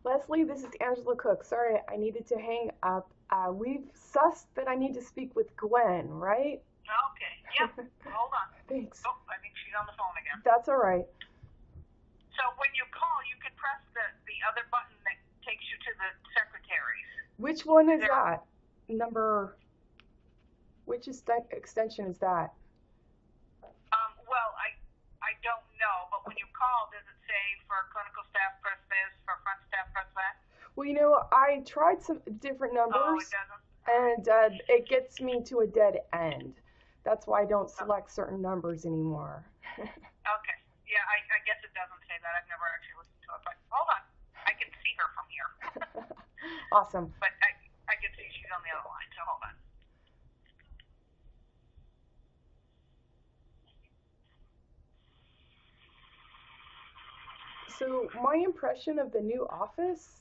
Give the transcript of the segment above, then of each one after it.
Leslie, this is Angela Cook. Sorry, I needed to hang up. We've sussed that I need to speak with Gwen, right? Okay, yep. Hold on. Thanks. Oh, I think she's on the phone again. That's all right. So when you call, you can press the other button that takes you to the secretaries. Which one is There. that? Number, which extension is that? Well, I don't know, but when you call, does it say for clinical staff press this, for front staff press that? Well, I tried some different Oh, it numbers, doesn't? and it gets me to a dead end. That's why I don't select certain numbers anymore. Okay. Yeah, I guess it doesn't say that. I've never actually listened to it, but hold on. I can see her from here. Awesome. But I can see she's on the other line, so hold on. So my impression of the new office,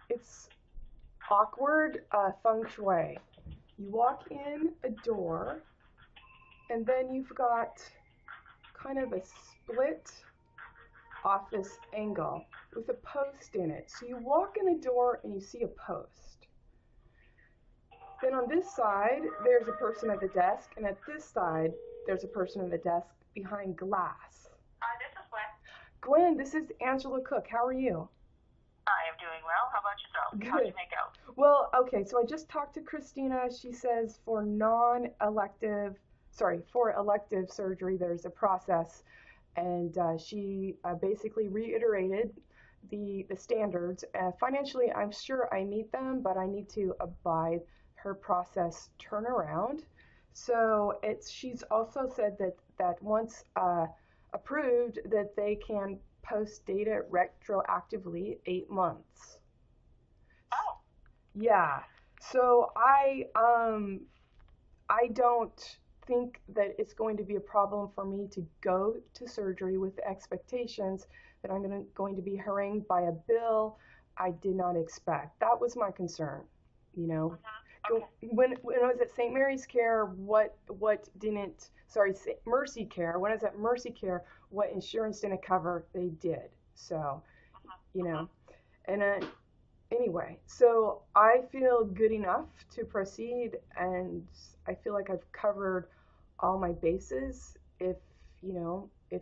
it's awkward feng shui. You walk in a door, and then you've got kind of a split office angle with a post in it. So you walk in a door and you see a post. Then on this side, there's a person at the desk, and at this side, there's a person at the desk behind glass. This is Gwen. Gwen, this is Angela Cook. How are you? I am doing well. How about yourself? Good. How'd you make out? Well, okay, so I just talked to Christina. She says for elective surgery, there's a process, and she basically reiterated the standards. Financially, I'm sure I meet them, but I need to abide her process turnaround. So she's also said that once approved, that they can post data retroactively 8 months. Oh. Yeah. So I don't think that it's going to be a problem for me to go to surgery with the expectations that I'm going to be harangued by a bill I did not expect. That was my concern, you know. Okay. When I was at St. Mary's Care, Mercy Care, when I was at Mercy Care, what insurance didn't cover, they did. So, you know, and anyway, so I feel good enough to proceed, and I feel like I've covered all my bases. If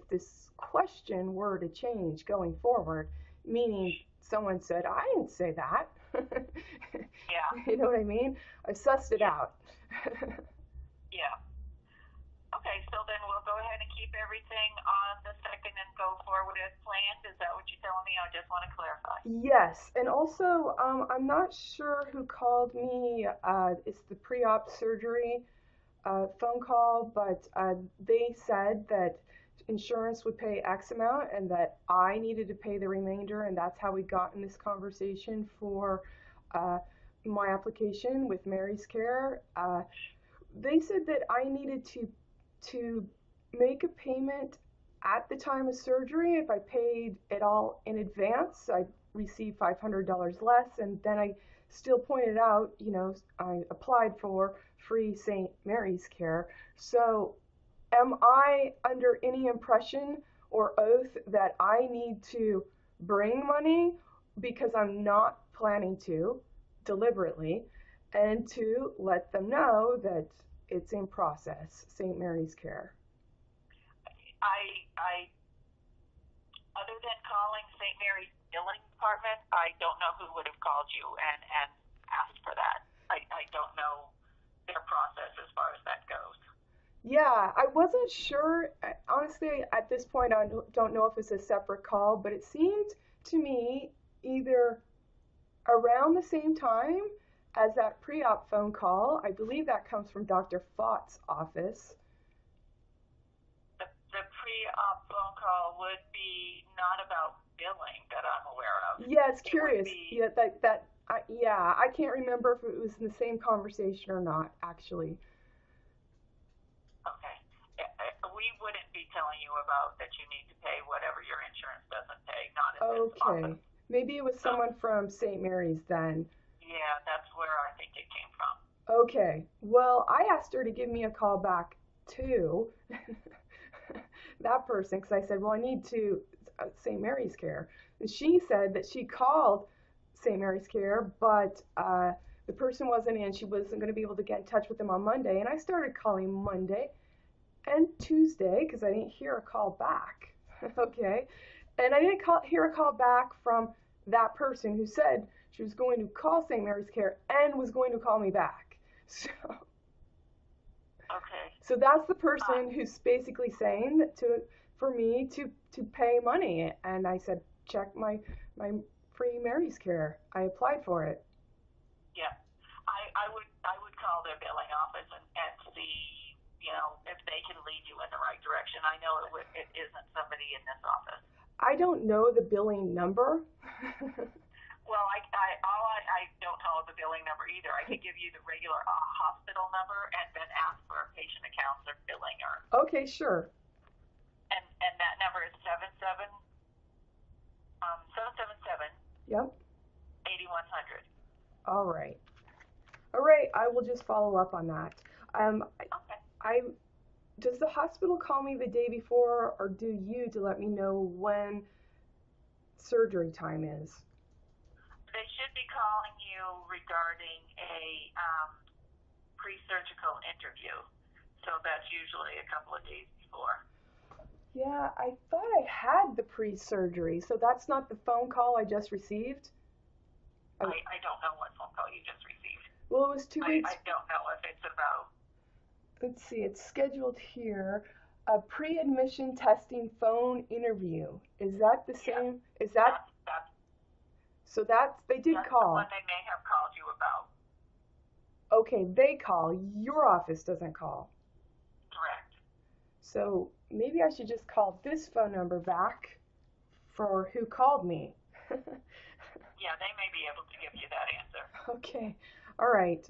this question were to change going forward, meaning someone said, I didn't say that. Yeah. You know what I mean? I sussed it out. Yeah. Okay, so then we'll go ahead and keep everything on the second and go forward as planned. Is that what you're telling me? I just want to clarify. Yes, and also I'm not sure who called me. It's the pre-op surgery phone call, but they said that insurance would pay X amount and that I needed to pay the remainder, and that's how we got in this conversation for my application with Mary's Care. They said that I needed to make a payment at the time of surgery. If I paid it all in advance, I'd receive $500 less, and then I still pointed out, I applied for free St. Mary's Care. So am I under any impression or oath that I need to bring money because I'm not planning to deliberately, and to let them know that it's in process, St. Mary's Care? I other than calling St. Mary's billing department, I don't know who would have called you and asked for that. I don't know their process as far as that goes. Yeah, I wasn't sure. Honestly, at this point, I don't know if it's a separate call, but it seemed to me either around the same time as that pre-op phone call. I believe that comes from Dr. Fott's office. The pre-op phone call would be not about billing that I'm aware of. Yeah, it's curious. I can't remember if it was in the same conversation or not, actually. Okay. We wouldn't be telling you about that you need to pay whatever your insurance doesn't pay, not at this office. Okay. Maybe it was someone from St. Mary's then. Yeah, that's where I think it came from. Okay. Well, I asked her to give me a call back too. That person, because I said, well, St. Mary's Care. And she said that she called St. Mary's Care, but the person wasn't in. She wasn't going to be able to get in touch with them on Monday. And I started calling Monday and Tuesday because I didn't hear a call back. Okay. And I didn't hear a call back from that person who said she was going to call St. Mary's Care and was going to call me back. So, okay. So that's the person who's basically saying that for me to pay money. And I said, check my free Mary's Care. I applied for it. Yeah. I would call their billing office and see, if they can lead you in the right direction. I know it isn't somebody in this office. I don't know the billing number. Well, I don't know the billing number either. I could give you the regular hospital number and then ask for patient accounts or billing Okay, sure. And that number is 777. Yep. 8100. All right. All right. I will just follow up on that. Okay. Does the hospital call me the day before, or do you to let me know when surgery time is? They should be calling you regarding a pre-surgical interview. So that's usually a couple of days before. Yeah, I thought I had the pre-surgery, so that's not the phone call I just received? I don't know what phone call you just received. Well, it was 2 weeks. I don't know if it's about... Let's see, it's scheduled here. A pre-admission testing phone interview. Is that the same? Yeah, is that... So they did that's call. The one they may have called you about. Okay, they call. Your office doesn't call. Correct. So maybe I should just call this phone number back for who called me. Yeah, they may be able to give you that answer. Okay. All right.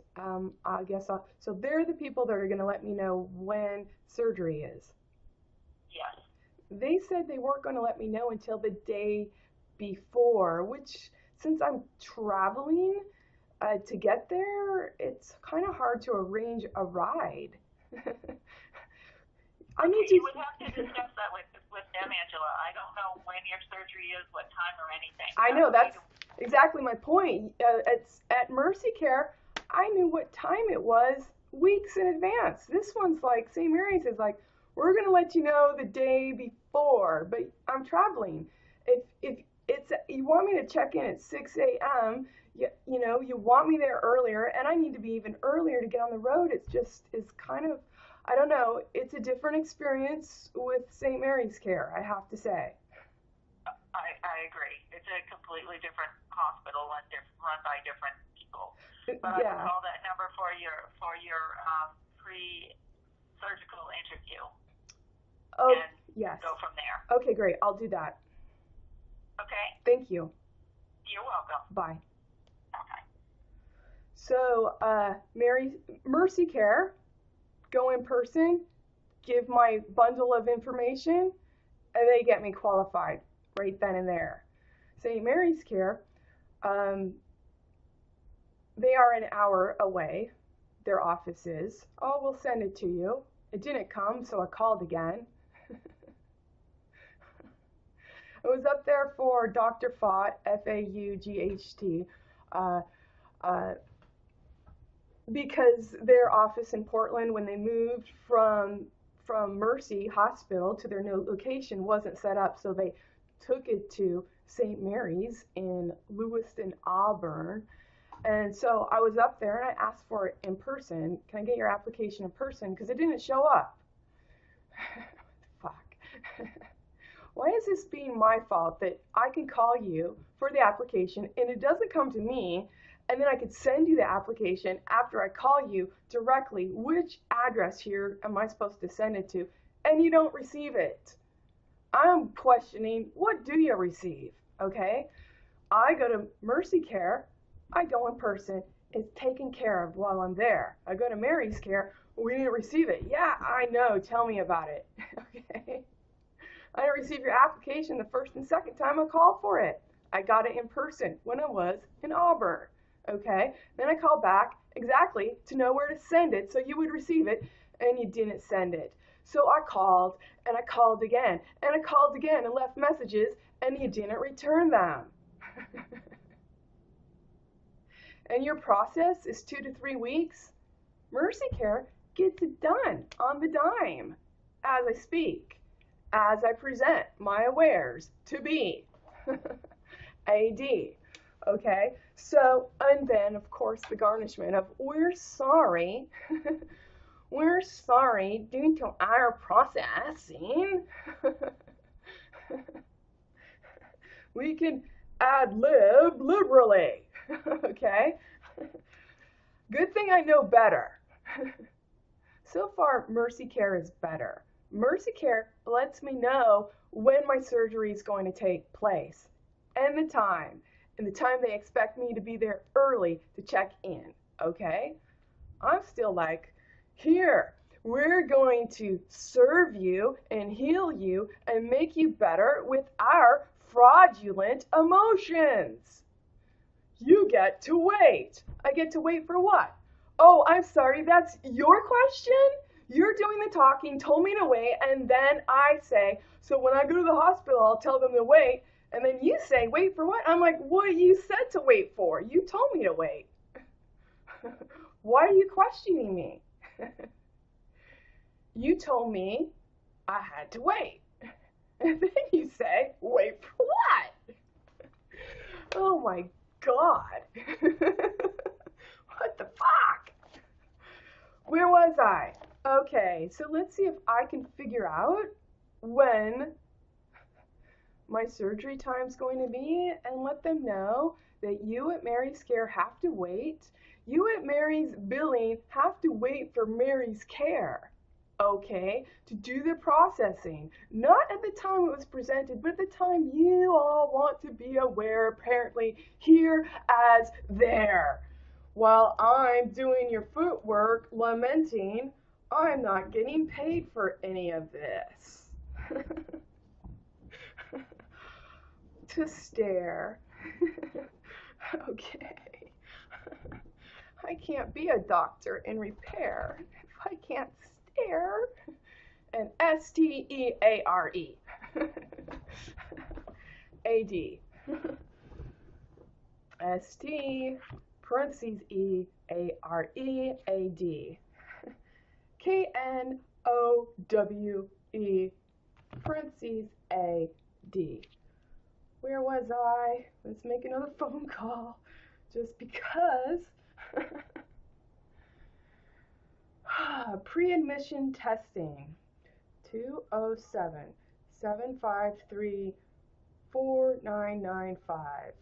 I guess so they're the people that are going to let me know when surgery is. Yes. They said they weren't going to let me know until the day before, which since I'm traveling to get there, it's kind of hard to arrange a ride. You would have to discuss that with them, Angela. I don't know when your surgery is, what time or anything. I know, that's exactly my point. It's at Mercy Care, I knew what time it was weeks in advance. This one's like, St. Mary's is like, we're going to let you know the day before, but I'm traveling. If you want me to check in at 6 a.m., you want me there earlier, and I need to be even earlier to get on the road. It's kind of, I don't know, it's a different experience with St. Mary's Care, I have to say. I agree. It's a completely different hospital and run by different people. But Yeah. I will call that number for your pre-surgical interview. Oh, and yes. go from there. Okay, great. I'll do that. Okay. Thank you. You're welcome. Bye. Okay. So, Mercy Care, go in person, give my bundle of information, and they get me qualified right then and there. St. Mary's Care, they are an hour away, their office is. Oh, we'll send it to you. It didn't come, so I called again. I was up there for Dr. Faught, F-A-U-G-H-T, because their office in Portland, when they moved from Mercy Hospital to their new location, wasn't set up, so they took it to St. Mary's in Lewiston, Auburn. And so I was up there and I asked for it in person. Can I get your application in person? Because it didn't show up. Fuck. Why is this being my fault that I can call you for the application and it doesn't come to me, and then I could send you the application after I call you directly? Which address here am I supposed to send it to? And you don't receive it. I'm questioning, what do you receive? Okay? I go to Mercy Care. I go in person. It's taken care of while I'm there. I go to Mary's Care. We didn't receive it. Yeah, I know. Tell me about it. Okay? I didn't receive your application the first and second time I called for it. I got it in person when I was in Auburn. Okay? Then I called back exactly to know where to send it so you would receive it, and you didn't send it. So I called and I called again and I called again and left messages and you didn't return them. And your process is 2 to 3 weeks. Mercy Care gets it done on the dime as I speak, as I present my awares to be AD. Okay, so, and then of course the garnishment of we're sorry, we're sorry due to our processing, we can ad lib liberally. Okay, good thing I know better. So far, Mercy Care is better. Mercy Care lets me know when my surgery is going to take place and the time they expect me to be there early to check in, okay? I'm still like, here, we're going to serve you and heal you and make you better with our fraudulent emotions. You get to wait. I get to wait for what? Oh, I'm sorry, that's your question? You're doing the talking, told me to wait, and then I say, so when I go to the hospital, I'll tell them to wait, and then you say, wait for what? I'm like, what you said to wait for? You told me to wait. Why are you questioning me? You told me I had to wait. And then you say, wait for what? Oh my God. What the fuck? Where was I? Okay, so let's see if I can figure out when my surgery time's going to be and let them know that you at Mary's Care have to wait. You at Mary's Billing have to wait for Mary's Care, okay, to do the processing. Not at the time it was presented, but at the time you all want to be aware, apparently, here as there. While I'm doing your footwork, lamenting, I'm not getting paid for any of this. To stare. Okay. I can't be a doctor in repair if I can't stare. And S-T-E-A-R-E. A-D. S-T, parentheses E-A-R-E-A-D. K-N-O-W-E, parentheses A-D. Where was I? Let's make another phone call, just because. Pre-admission testing, 207-753-4995.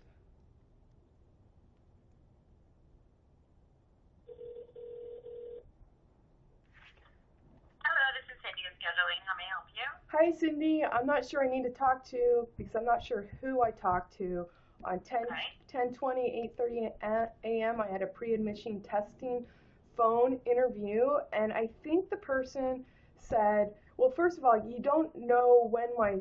Hello, this is Cindy with scheduling. How may I help you? Hi, Cindy. I'm not sure I need to talk to because I'm not sure who I talked to. On 10/20, 8:30 a.m. I had a pre-admission testing phone interview, and I think the person said, well, first of all, you don't know when my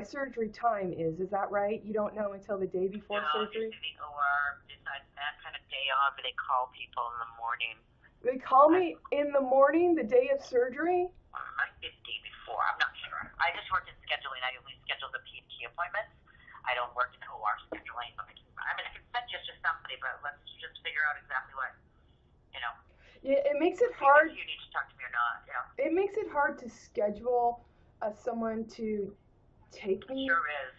surgery time is. Is that right? You don't know until the day before surgery? No, the OR decides that kind of day off, they call people in the morning. They call me in the morning, the day of surgery? Might be the day before. I'm not sure. I just work in scheduling. I only schedule the P&T appointments. I don't work in OR scheduling. I mean, I can send you to somebody, but let's just figure out exactly what, you know. Yeah, it makes it hard. If you need to talk to me or not, yeah. It makes it hard to schedule someone to take me. Sure is.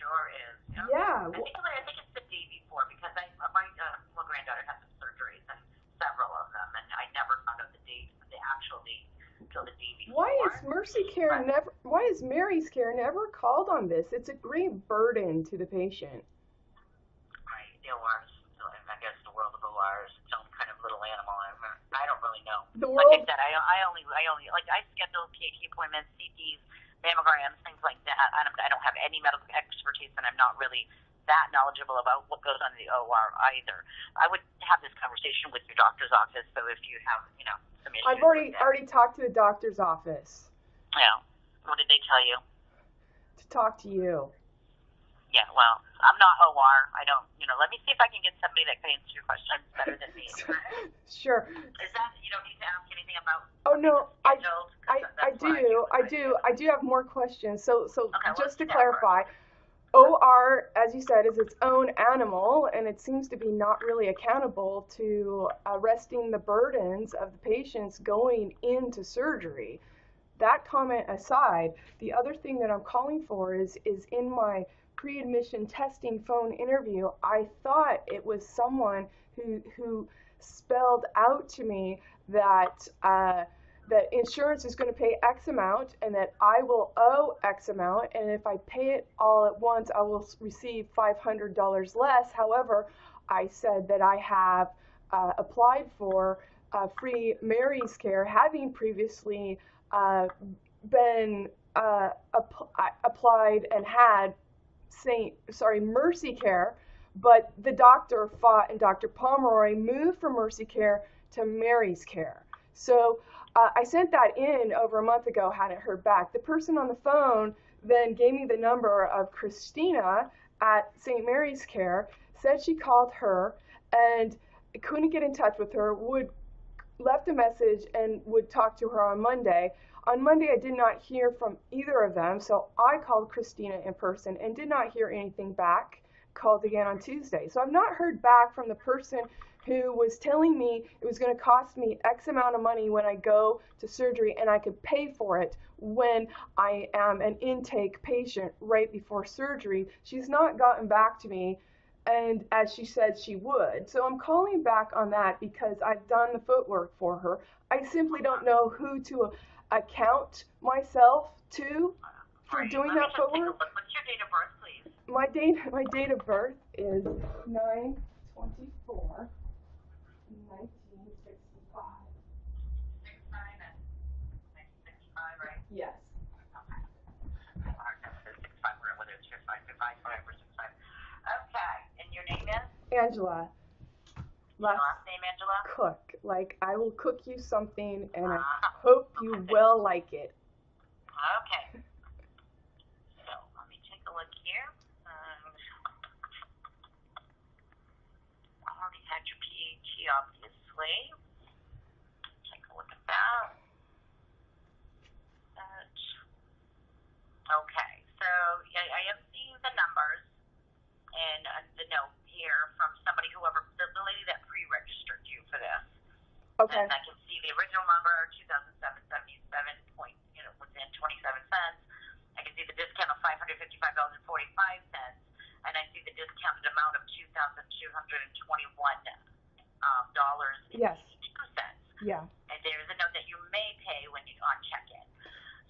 Sure is. Yeah. I think it's the day before because my little granddaughter had some surgeries and several of them, and I never found out the date, the actual date, until the day before. Why is Mary's Care never called on this? It's a great burden to the patient. Right, the ORs. I guess the world of ORs, its own kind of little animal. I don't really know. Like I said, I only like I schedule PT appointments, CTs, mammograms, things like that. I don't have any medical expertise, and I'm not really that knowledgeable about what goes on in the OR either. I would have this conversation with your doctor's office. So if you have, some issues. I've already talked to the doctor's office. Yeah. What did they tell you? To talk to you. Yeah, well, I'm not OR. I don't, let me see if I can get somebody that can answer your questions better than me. Sure. Is that, you don't need to ask anything about Oh no, scheduled? I do have more questions. So Okay, just to clarify, OR, as you said, is its own animal, and it seems to be not really accountable to arresting the burdens of the patients going into surgery. That comment aside, the other thing that I'm calling for is in my pre-admission testing phone interview, I thought it was someone who spelled out to me that that insurance is going to pay X amount and that I will owe X amount, and if I pay it all at once, I will receive $500 less. However, I said that I have applied for free Mary's Care, having previously been applied and had Mercy Care, but the doctor fought and Dr. Pomeroy moved from Mercy Care to Mary's Care. So I sent that in over a month ago, hadn't heard back. The person on the phone then gave me the number of Christina at St. Mary's Care, said she called her and couldn't get in touch with her, left a message and would talk to her on Monday. On Monday, I did not hear from either of them, so I called Christina in person and did not hear anything back. Called again on Tuesday. So I've not heard back from the person who was telling me it was going to cost me X amount of money when I go to surgery and I could pay for it when I am an intake patient right before surgery. She's not gotten back to me, and as she said she would. So I'm calling back on that because I've done the footwork for her. I simply don't know who to account myself to for doing that footwork. What's your date of birth, please? My date of birth is 9/24/1965. 69 and 1965, right? Yes. Okay. Whether it's 55, whatever, 65. Okay. And your name is? Angela. Last name, Angela? Cook. Like, I will cook you something, and I hope you will like it. Okay. So, let me take a look here. I already had your PAT, obviously. Take a look at that. Okay. So, I am seeing the numbers and the note here from somebody, the lady that pre-registered you for this. Okay. And I can see the original number, 2077 point, within 27 cents. I can see the discount of $555.45, and I see the discounted amount of $2,221 dollars. Yes. 82 cents. Yeah. And there's a note that you may pay when you on check-in.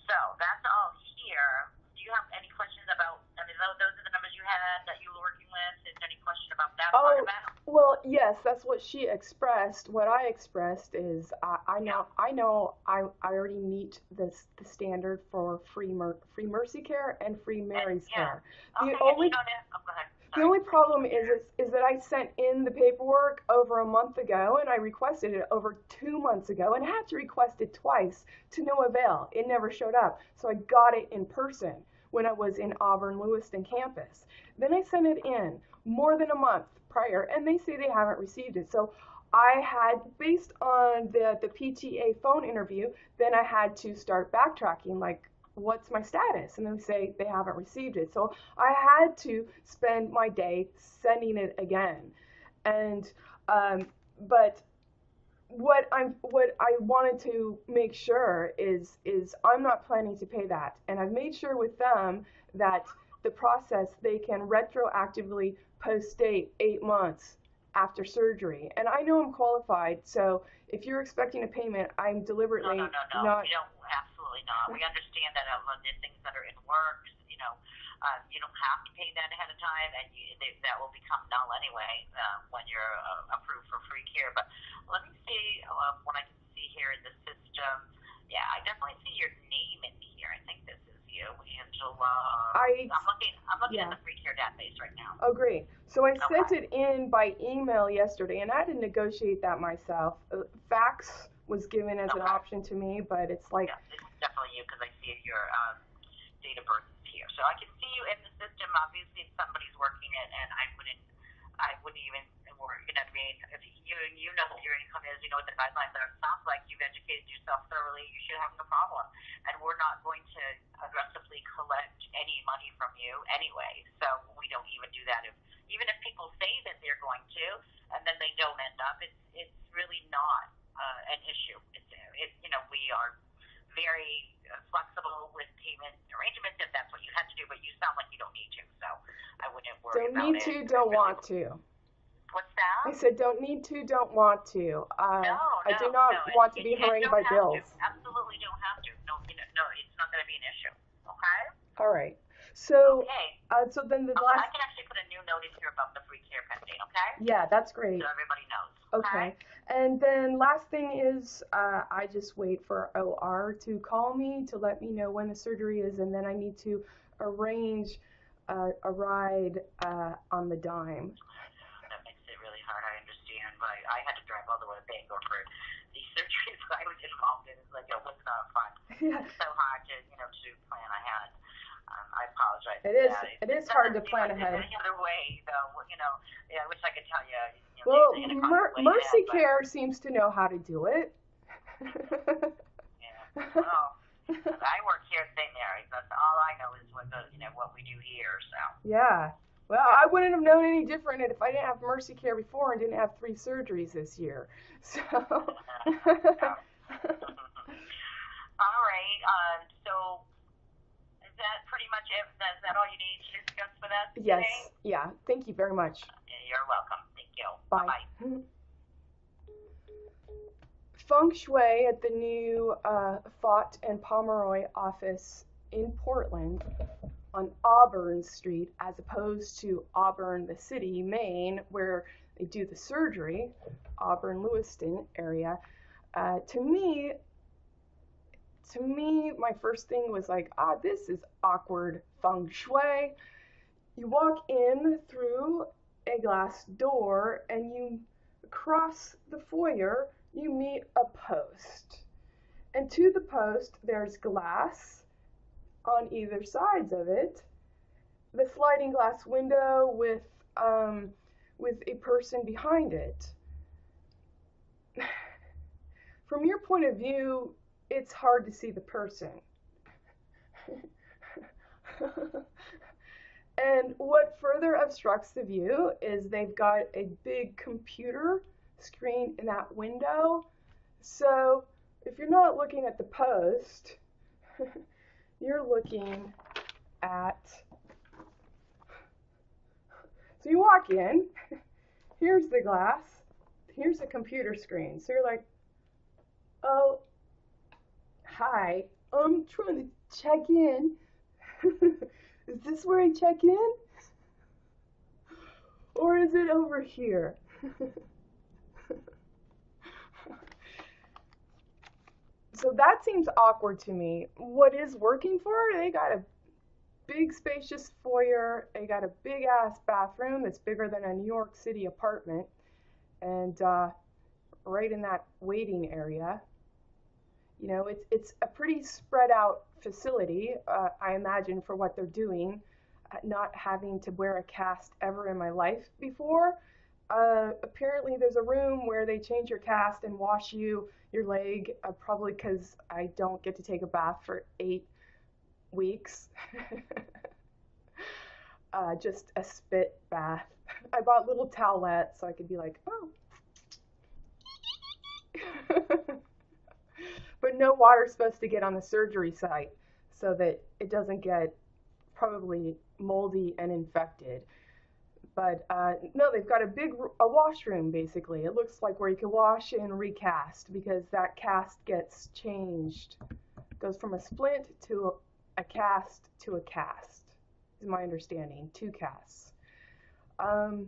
So that's all here. Do you have any questions about? I mean, those are the numbers you had that you were working with. Is there any question about that part of that? Well, yes, that's what she expressed. What I expressed is I know I already meet the standard for free Mercy Care and free Mary's Care. Okay, The only problem is that I sent in the paperwork over a month ago, and I requested it over 2 months ago, and had to request it twice to no avail. It never showed up. So I got it in person when I was in Auburn Lewiston campus. Then I sent it in more than a month prior, and they say they haven't received it. So I had, based on the PTA phone interview, then I had to start backtracking, like, what's my status? And they say they haven't received it. So I had to spend my day sending it again. And but what I wanted to make sure is I'm not planning to pay that. And I've made sure with them that the process, they can retroactively post-date 8 months after surgery. And I know I'm qualified, so if you're expecting a payment, I'm deliberately not. We don't, absolutely not. We understand that the things that are in works, you don't have to pay that ahead of time, and that will become null anyway when you're approved for free care. But let me see what I can see here in the system. Yeah, I definitely see your name in here. I think this is you, Angela. I'm looking at the free care database right now. Oh, great. So I sent it in by email yesterday, and I had to negotiate that myself. Fax was given as an option to me, but it's like... Yeah, it's definitely you, because I see your date of birth is here. So I can see you in the system. Obviously, if somebody's working it, and I wouldn't even worry. You know what I mean? If you know what your income is, you know what the guidelines are. It sounds like you've educated yourself thoroughly. You should have no problem. And we're not going to aggressively collect any money from you anyway. So we don't even do that. Even if people say that they're going to, and then they don't end up, it's really not an issue. We are very flexible with payment arrangements if that's what you had to do, but you sound like you don't need to, so I wouldn't worry Don't about need it. to, don't want to. What's that? I said don't need to, don't want to. I do not no, want to be and harangued don't by have bills. To. Absolutely don't have to. No, no, it's not going to be an issue. Okay? All right. So, okay. So then the I last. can actually put a new note in here about the free care pending. Okay? Yeah, that's great. So everybody knows. Okay. And then last thing is, I just wait for OR to call me to let me know when the surgery is, and then I need to arrange a ride on the dime. That makes it really hard. I understand. But I had to drive all the way to Bangor for these surgeries that I was involved in. It's like it was not fun. Yeah. It's so hard to plan ahead. I apologize. It is hard to plan ahead. Any other way, though, I wish I could tell you. Well, Mercy Care seems to know how to do it. Yeah. Well, I work here at St. Mary's. That's all I know is what we do here. So. Yeah. Well, I wouldn't have known any different if I didn't have Mercy Care before and didn't have 3 surgeries this year. So. All right. So. Is that pretty much it? Is that all you need to discuss with us today? Yes. Yeah. Thank you very much. You're welcome. Thank you. Bye. Bye-bye. Feng Shui at the new Fott and Pomeroy office in Portland on Auburn Street, as opposed to Auburn, the city, Maine, where they do the surgery, Auburn, Lewiston area. To me, my first thing was like, this is awkward feng shui. You walk in through a glass door and you cross the foyer, you meet a post. And to the post, there's glass on either sides of it. The sliding glass window with a person behind it. From your point of view, it's hard to see the person. And what further obstructs the view is they've got a big computer screen in that window. So if you're not looking at the post, you're looking at, so you walk in, here's the glass, here's the computer screen. So you're like, oh, hi, I'm trying to check in. Is this where I check in? Or is it over here? So that seems awkward to me. What is working for it? They got a big spacious foyer. They got a big ass bathroom that's bigger than a New York City apartment. And right in that waiting area. You know, it's a pretty spread out facility, I imagine, for what they're doing. Not having to wear a cast ever in my life before. Apparently there's a room where they change your cast and wash your leg, probably because I don't get to take a bath for 8 weeks. Just a spit bath. I bought little towelettes so I could be like, oh. But no water's supposed to get on the surgery site so that it doesn't get probably moldy and infected. But no, they've got a washroom, basically. It looks like where you can wash and recast, because that cast gets changed. It goes from a splint to a cast to a cast, is my understanding. 2 casts. The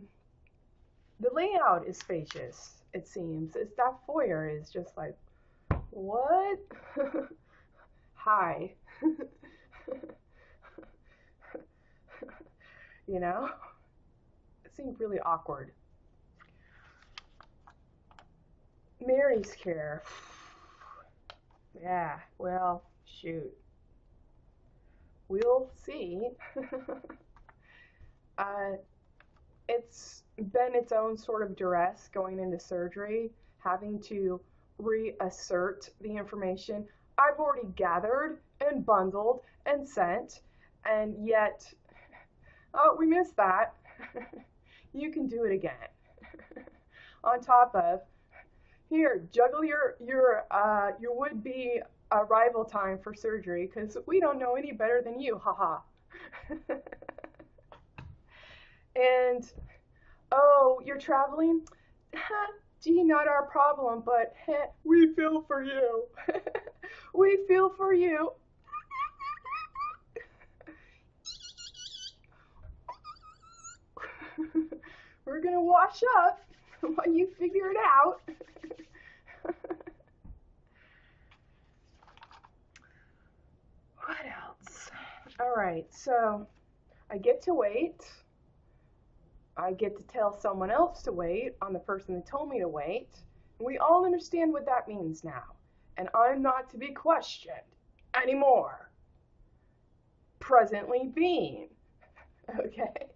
layout is spacious, it seems. That foyer is just like, what? Hi. You know? It seemed really awkward. Mary's Care. Yeah, well, shoot. we'll see. It's been its own sort of duress going into surgery, having to reassert the information I've already gathered and bundled and sent, and yet, oh, we missed that. You can do it again. On top of, here, juggle your would-be arrival time for surgery, because we don't know any better than you, haha. And, oh, you're traveling? Gee, not our problem, but we feel for you. We feel for you. We're gonna wash up while you figure it out. What else? All right, so I get to wait. I get to tell someone else to wait on the person that told me to wait. We all understand what that means now. And I'm not to be questioned anymore. Presently being. Okay?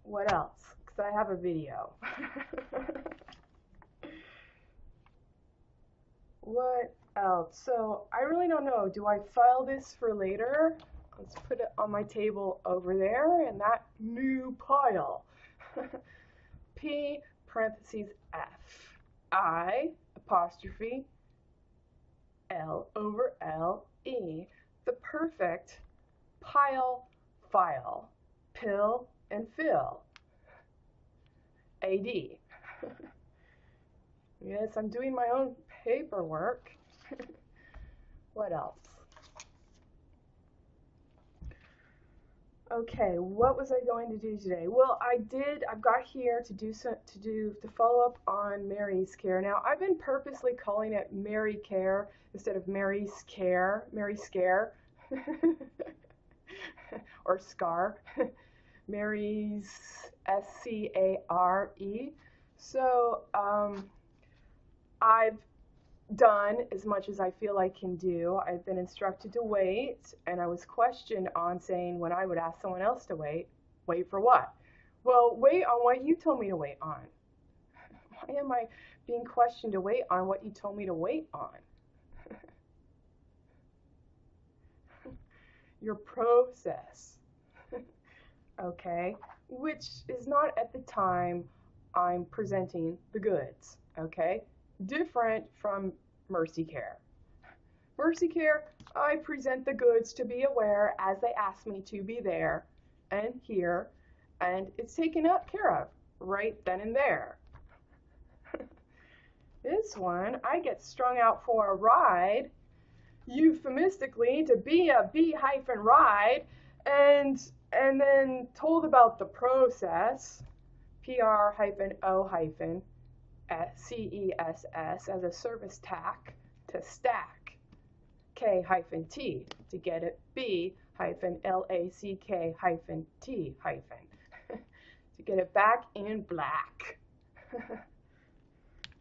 What else? Because I have a video. What else? So I really don't know. Do I file this for later? Let's put it on my table over there in that new pile. P parentheses F. I apostrophe L-over-L-E. The perfect pile file. Pill and fill. AD. Yes, I'm doing my own paperwork. What else? Okay, what was I going to do today? Well, I've got here to follow up on Mary's Care. Now, I've been purposely calling it Mary Care instead of Mary's Care, Mary Scare, or Scar, Mary's S-C-A-R-E. So, I've done as much as I feel I can do. I've been instructed to wait, and I was questioned on saying when I would ask someone else to wait for what? Well, wait on what you told me to wait on. Why am I being questioned to wait on what you told me to wait on? Your process. Okay? Which is not at the time I'm presenting the goods. Okay? Different from Mercy Care. Mercy Care, I present the goods to be aware as they ask me to be there and here, and it's taken up care of right then and there. This one, I get strung out for a ride, euphemistically to be a b-ride, and then told about the process, PR-O- CESS as a service tack to stack, K-T to get it B-LACK-T- to get it back in black.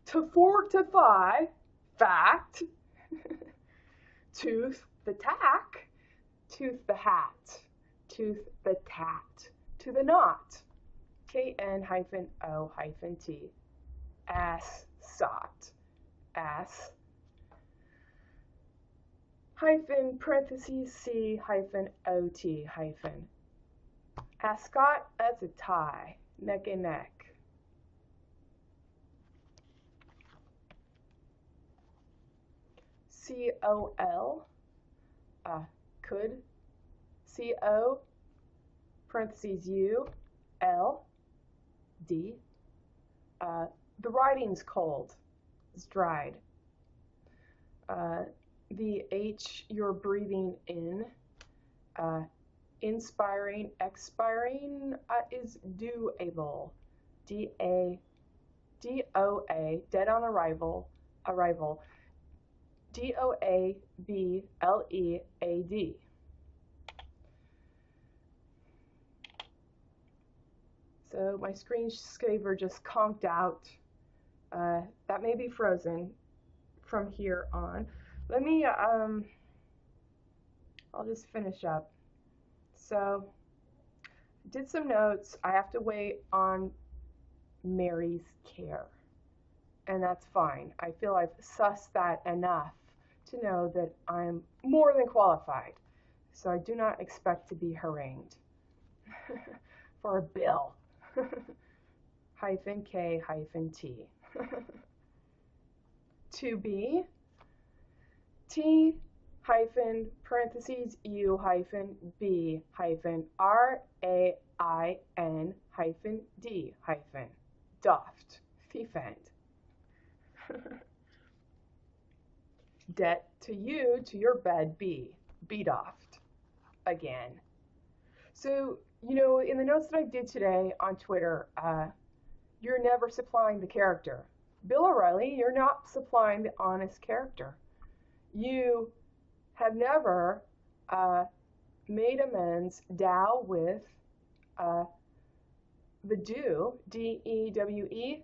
To fortify, fact, tooth the tack, tooth the hat, tooth the tat, to the knot, KN-O-T. Ass sought, ass hyphen parentheses C hyphen OT hyphen. Ascot, that's a tie, neck and neck. COL, could, CO parentheses U, L, D. The writing's cold. It's dried. The H you're breathing in. Inspiring, expiring is doable. D-A-D-O-A, dead on arrival. D-O-A-B-L-E-A-D. So my screensaver just conked out. That may be frozen from here on. Let me I'll just finish up. So, did some notes. I have to wait on Mary's care, and that's fine. I feel I've sussed that enough to know that I'm more than qualified. So I do not expect to be harangued for a bill. hyphen K hyphen T. To be T hyphen parentheses U hyphen B hyphen RAIN hyphen D hyphen doft defend. Det to you to your bed be doft again. So, you know, in the notes that I did today on Twitter, you're never supplying the character. Bill O'Reilly, you're not supplying the honest character. You have never made amends Dow with the do, D-E-W-E-A-D.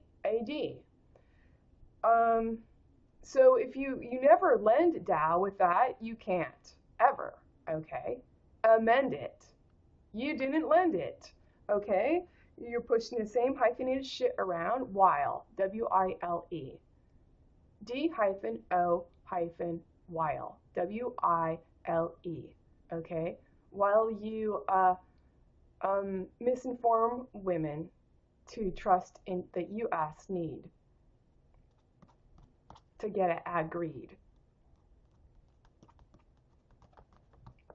So if you never lend Dow with that, you can't, ever, okay? Amend it. You didn't lend it, okay? You're pushing the same hyphenated shit around, while, W-I-L-E. D-O-while, W-I-L-E, okay? While you misinform women to trust in that you ask need to get it agreed.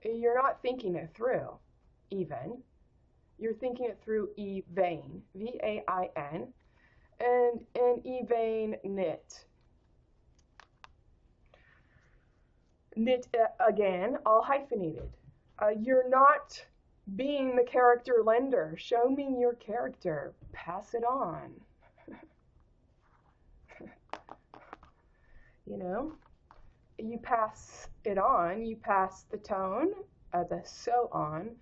You're not thinking it through, even. You're thinking it through E-vain, V-A-I-N, and E-vain knit. Knit again, all hyphenated. You're not being the character lender. Show me your character. Pass it on. You know, you pass it on. You pass the tone, the so on.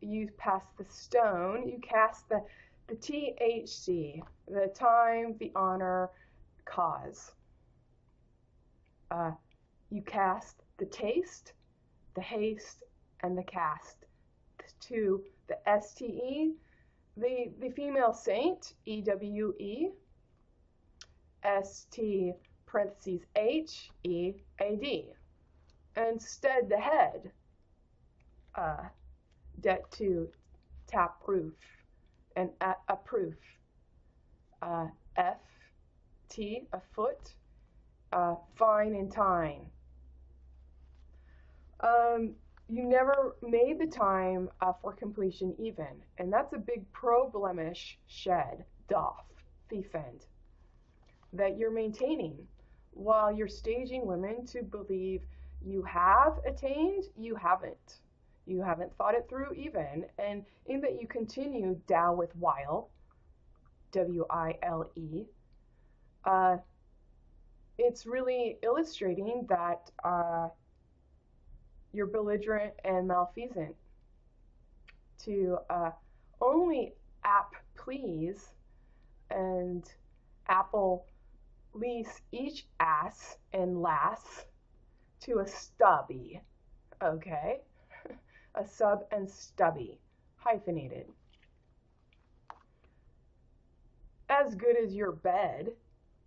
You pass the stone. You cast the THC, the time, the honor, cause. You cast the taste, the haste, and the cast to the STE, the female saint, E-W-E, S-T parentheses H-E-A-D. Instead, the head, det to tap proof, and a proof, F-T, a foot, fine and tine. You never made the time for completion even, and that's a big pro-blemish shed, doff, defend, that you're maintaining while you're staging women to believe you have attained, you haven't. You haven't thought it through even, and in that you continue Dow with while, W-I-L-E, it's really illustrating that you're belligerent and malfeasant to only please and apple lease each ass and lass to a stubby, okay? A sub and stubby, hyphenated. As good as your bed,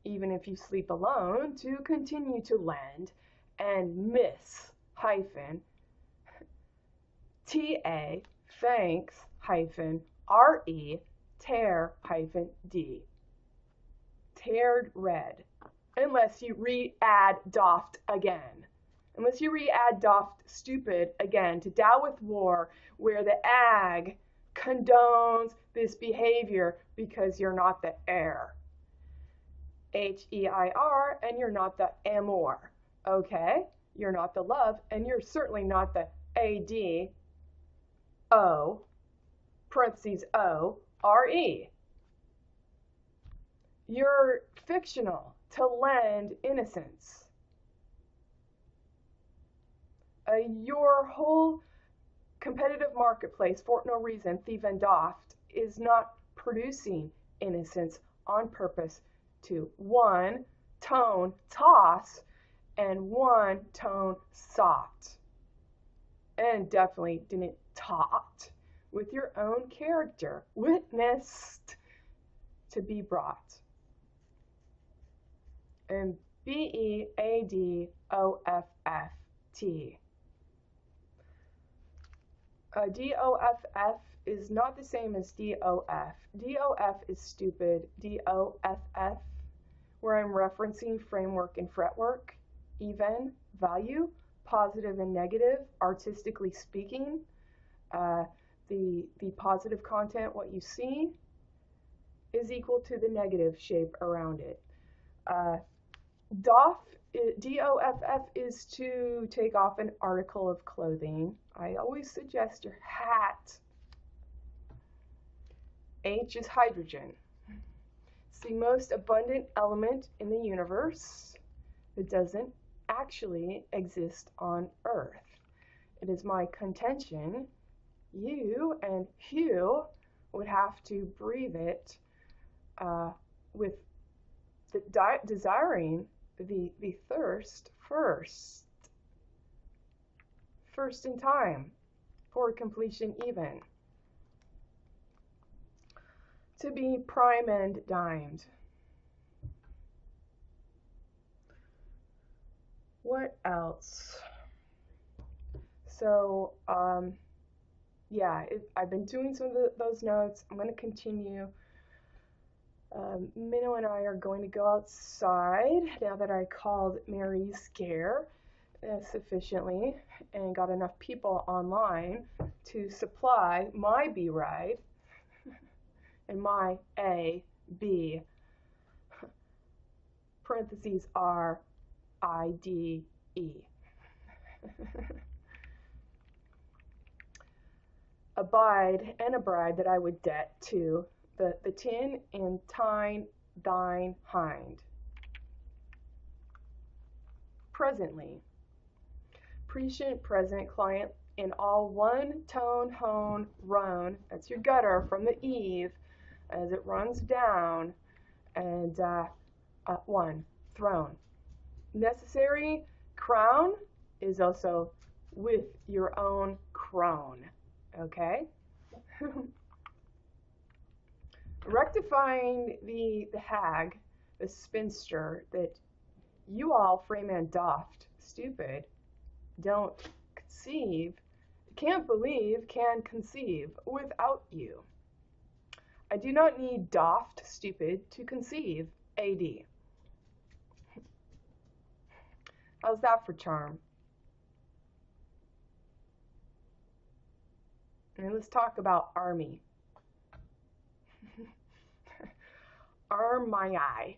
even if you sleep alone, to continue to lend and miss, hyphen, T-A, thanks, hyphen, R-E, tear, hyphen, D. Teared red. Unless you re-add doft again. Unless you re-add doft stupid again to Dow with war, where the ag condones this behavior because you're not the heir. H-E-I-R, and you're not the amour. Okay? You're not the love, and you're certainly not the A-D-O, parentheses O-R-E. You're fictional to lend innocence. Your whole competitive marketplace, for no reason, thief and doft, is not producing innocence on purpose to one tone toss and one tone soft. and definitely didn't taught with your own character, witnessed to be brought. And B-e-a-d-o-f-f-t. D-o-f-f is not the same as D-o-f. D-o-f is stupid. D-o-f-f, where I'm referencing framework and fretwork, even, value, positive and negative, artistically speaking. The positive content, what you see, is equal to the negative shape around it. D-O-F-F is to take off an article of clothing. I always suggest your hat. H is hydrogen. It's the most abundant element in the universe that doesn't actually exist on Earth. It is my contention you and Hugh would have to breathe it with the desiring the thirst first in time, for completion even, to be prime and dimed. What else? So yeah, I've been doing some of those notes. I'm going to continue. Minnow and I are going to go outside now that I called Mary's Scare sufficiently and got enough people online to supply my B ride and my A, B, parentheses R, I, D, E. Abide and a bride that I would debt to the tin and tine thine hind. Presently, prescient, present, client in all one tone, hone, roan. That's your gutter from the eve as it runs down, and one, throne. Necessary, crown is also with your own crone. Okay? Rectifying the hag, the spinster, that you all, Freeman doft, stupid, don't conceive, can't believe, can conceive without you. I do not need doft, stupid, to conceive, AD. How's that for charm? And let's talk about army. Armii.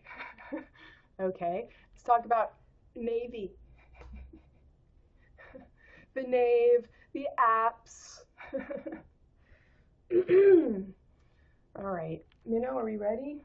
Okay, let's talk about navy. The knave, the apps. All right, Minnow, are we ready?